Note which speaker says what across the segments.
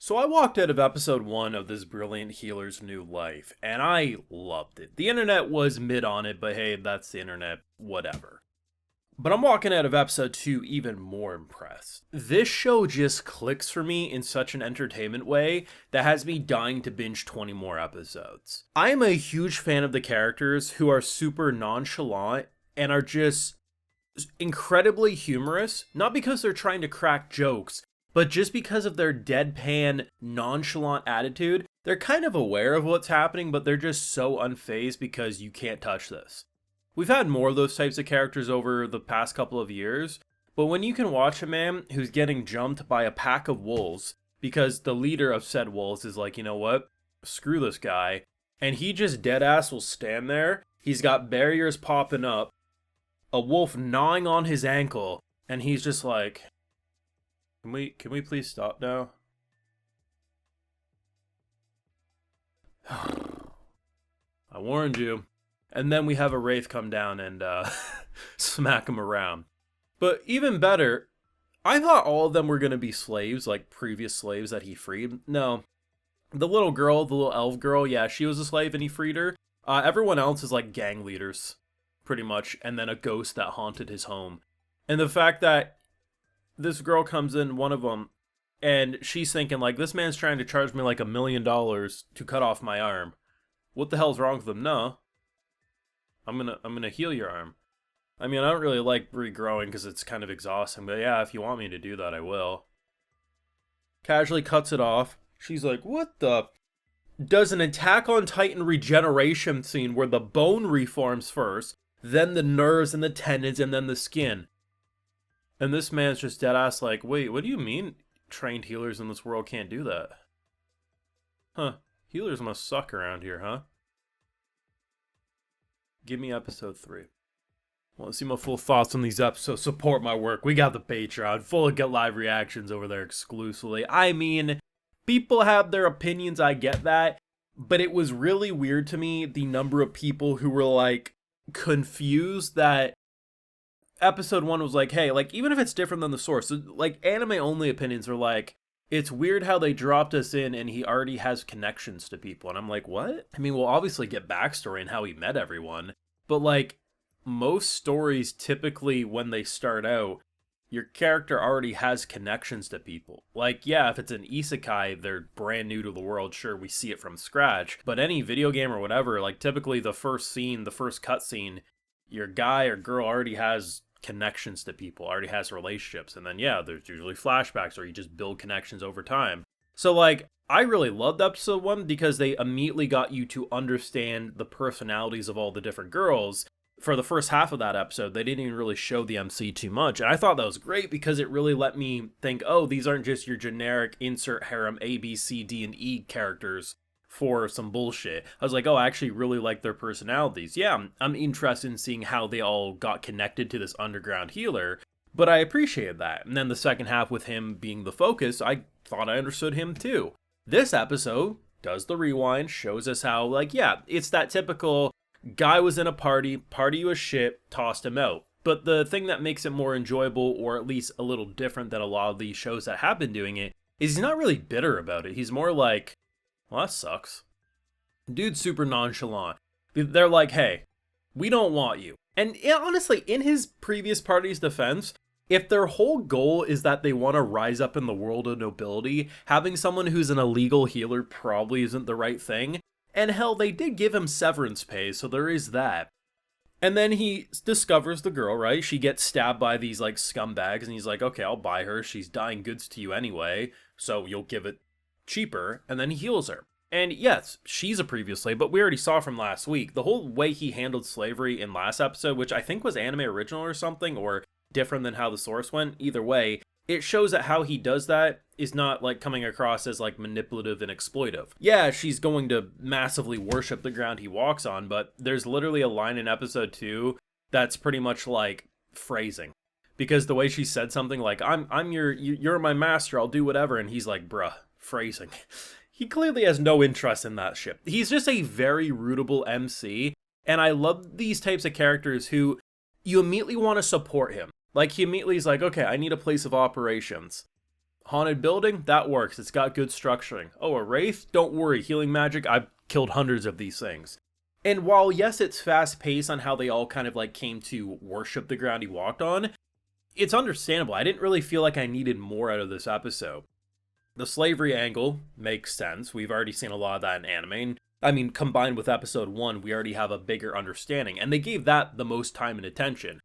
Speaker 1: So I walked out of episode 1 of this brilliant healer's new life, and I loved it. The internet was mid on it, but hey, that's the internet, whatever. But I'm walking out of episode 2 even more impressed. This show just clicks for me in such an entertainment way that has me dying to binge 20 more episodes. I am a huge fan of the characters who are super nonchalant and are just incredibly humorous, not because they're trying to crack jokes, but just because of their deadpan, nonchalant attitude. They're kind of aware of what's happening, but they're just so unfazed because you can't touch this. We've had more of those types of characters over the past couple of years, but when you can watch a man who's getting jumped by a pack of wolves because the leader of said wolves is like, you know what, screw this guy, and he just deadass will stand there, he's got barriers popping up, a wolf gnawing on his ankle, and he's just like, Can we please stop now? I warned you. And then we have a wraith come down and smack him around. But even better, I thought all of them were going to be slaves, like previous slaves that he freed. No. The little girl, the little elf girl, yeah, she was a slave and he freed her. Everyone else is like gang leaders, pretty much, and then a ghost that haunted his home. And the fact that this girl comes in, one of them, and she's thinking like, this man's trying to charge me like $1 million to cut off my arm. What the hell's wrong with him? No. I'm gonna heal your arm. I mean, I don't really like regrowing because it's kind of exhausting, but yeah, if you want me to do that, I will. Casually cuts it off. She's like, what the? Does an Attack on Titan regeneration scene where the bone reforms first, then the nerves and the tendons, and then the skin. And this man's just deadass like, wait, what do you mean trained healers in this world can't do that? Huh, healers must suck around here, huh? Give me episode 3. Want to see my full thoughts on these episodes? Support my work. We got the Patreon full of get live reactions over there exclusively. I mean, people have their opinions, I get that. But it was really weird to me the number of people who were like confused that episode 1 was like, hey, like even if it's different than the source, like anime only opinions are like, it's weird how they dropped us in and he already has connections to people. And I'm like, what? I mean, we'll obviously get backstory and how he met everyone. But like, most stories typically when they start out, your character already has connections to people. Like, yeah, if it's an isekai, they're brand new to the world. Sure, we see it from scratch. But any video game or whatever, like typically the first scene, the first cutscene, your guy or girl already has connections to people, already has relationships, and then yeah, there's usually flashbacks or you just build connections over time. So like, I really loved episode 1 because they immediately got you to understand the personalities of all the different girls. For the first half of that episode, they didn't even really show the MC too much, and I thought that was great because it really let me think, oh, these aren't just your generic insert harem A, B, C, D, and E characters for some bullshit. I was like, oh, I actually really like their personalities. Yeah, I'm interested in seeing how they all got connected to this underground healer, but I appreciated that. And then the second half with him being the focus, I thought I understood him too. This episode does the rewind, shows us how, like, yeah, it's that typical guy was in a party was shit, tossed him out. But the thing that makes it more enjoyable, or at least a little different than a lot of these shows that have been doing it, is he's not really bitter about it. He's more like, well, that sucks. Dude's super nonchalant. They're like, hey, we don't want you. And honestly, in his previous party's defense, if their whole goal is that they want to rise up in the world of nobility, having someone who's an illegal healer probably isn't the right thing. And hell, they did give him severance pay, so there is that. And then he discovers the girl, right? She gets stabbed by these like scumbags, and he's like, okay, I'll buy her. She's dying goods to you anyway, so you'll give it cheaper. And then he heals her. And yes, she's a previous slave, but we already saw from last week, the whole way he handled slavery in last episode, which I think was anime original or something, or different than how the source went. Either way, it shows that how he does that is not like coming across as like manipulative and exploitive. Yeah, she's going to massively worship the ground he walks on, but there's literally a line in episode 2 that's pretty much like phrasing. Because the way she said something like, you're my master, I'll do whatever, and he's like, bruh, phrasing. He clearly has no interest in that shit. He's just a very rootable MC, and I love these types of characters who you immediately want to support him. Like, he immediately is like, okay, I need a place of operations. Haunted building, that works. It's got good structuring. Oh, a wraith? Don't worry. Healing magic, I've killed hundreds of these things. And while, yes, it's fast paced on how they all kind of like came to worship the ground he walked on, it's understandable. I didn't really feel like I needed more out of this episode. The slavery angle makes sense. We've already seen a lot of that in anime. I mean, combined with episode 1, we already have a bigger understanding, and they gave that the most time and attention.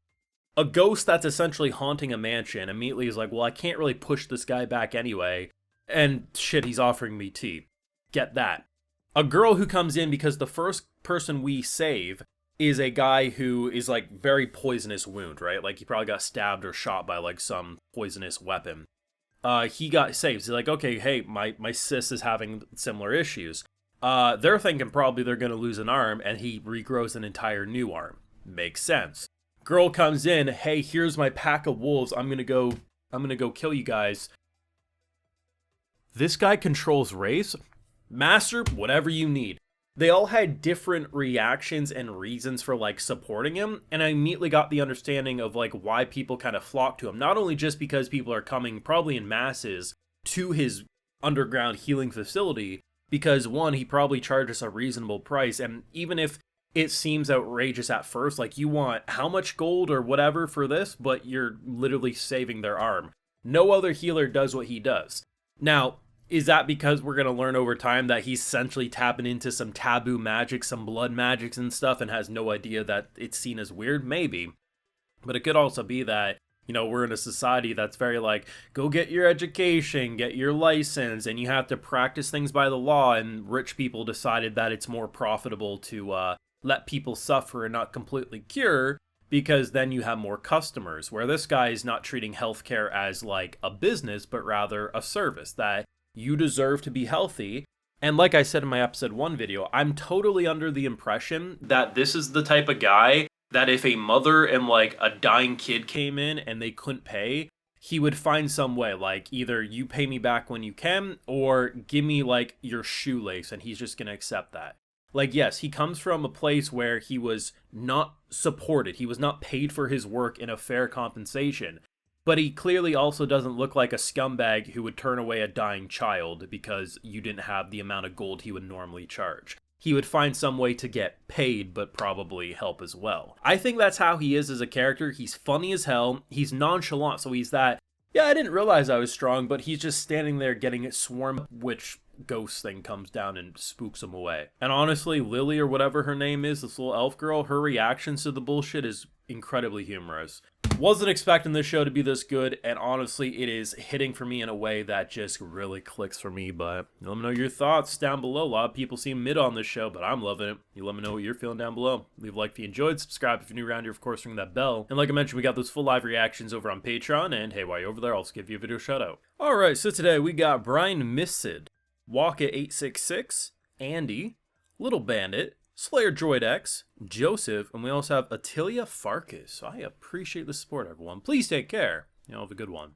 Speaker 1: A ghost that's essentially haunting a mansion immediately is like, well, I can't really push this guy back anyway, and shit, he's offering me tea. Get that. A girl who comes in because the first person we save is a guy who is like very poisonous wound, right? Like he probably got stabbed or shot by like some poisonous weapon. He got saved. He's like, okay, hey, my sis is having similar issues. They're thinking probably they're going to lose an arm, and he regrows an entire new arm. Makes sense. Girl comes in, hey, here's my pack of wolves. I'm gonna go kill you guys. This guy controls race. Master, whatever you need. They all had different reactions and reasons for like supporting him, and I immediately got the understanding of like why people kind of flock to him. Not only just because people are coming probably in masses to his underground healing facility, because one, he probably charges a reasonable price, and even if it seems outrageous at first, like you want how much gold or whatever for this, but you're literally saving their arm. No other healer does what he does. Now, is that because we're going to learn over time that he's essentially tapping into some taboo magic, some blood magics and stuff, and has no idea that it's seen as weird? Maybe. But it could also be that, you know, we're in a society that's very like, go get your education, get your license, and you have to practice things by the law, and rich people decided that it's more profitable to let people suffer and not completely cure, because then you have more customers, where this guy is not treating healthcare as like a business, but rather a service, that you deserve to be healthy. And like I said in my episode 1 video, I'm totally under the impression that this is the type of guy that if a mother and like a dying kid came in and they couldn't pay, he would find some way, like either you pay me back when you can, or give me like your shoelace, and he's just gonna accept that. Like, yes, he comes from a place where he was not supported. He was not paid for his work in a fair compensation. But he clearly also doesn't look like a scumbag who would turn away a dying child because you didn't have the amount of gold he would normally charge. He would find some way to get paid, but probably help as well. I think that's how he is as a character. He's funny as hell. He's nonchalant, so he's that, yeah, I didn't realize I was strong, but he's just standing there getting it swarmed, which ghost thing comes down and spooks him away. And honestly, Lily, or whatever her name is, this little elf girl, her reactions to the bullshit is incredibly humorous. Wasn't expecting this show to be this good, and honestly, it is hitting for me in a way that just really clicks for me. But let me know your thoughts down below. A lot of people seem mid on this show, but I'm loving it. You let me know what you're feeling down below. Leave a like if you enjoyed, subscribe if you're new around here, of course, ring that bell. And like I mentioned, we got those full live reactions over on Patreon, and hey, while you're over there, I'll also give you a video shout out. Alright, so today we got Brian Missid, Walk866, Andy, Little Bandit, Slayer Droid X, Joseph, and we also have Atilia Farkas. So I appreciate the support, everyone. Please take care. You know, have a good one.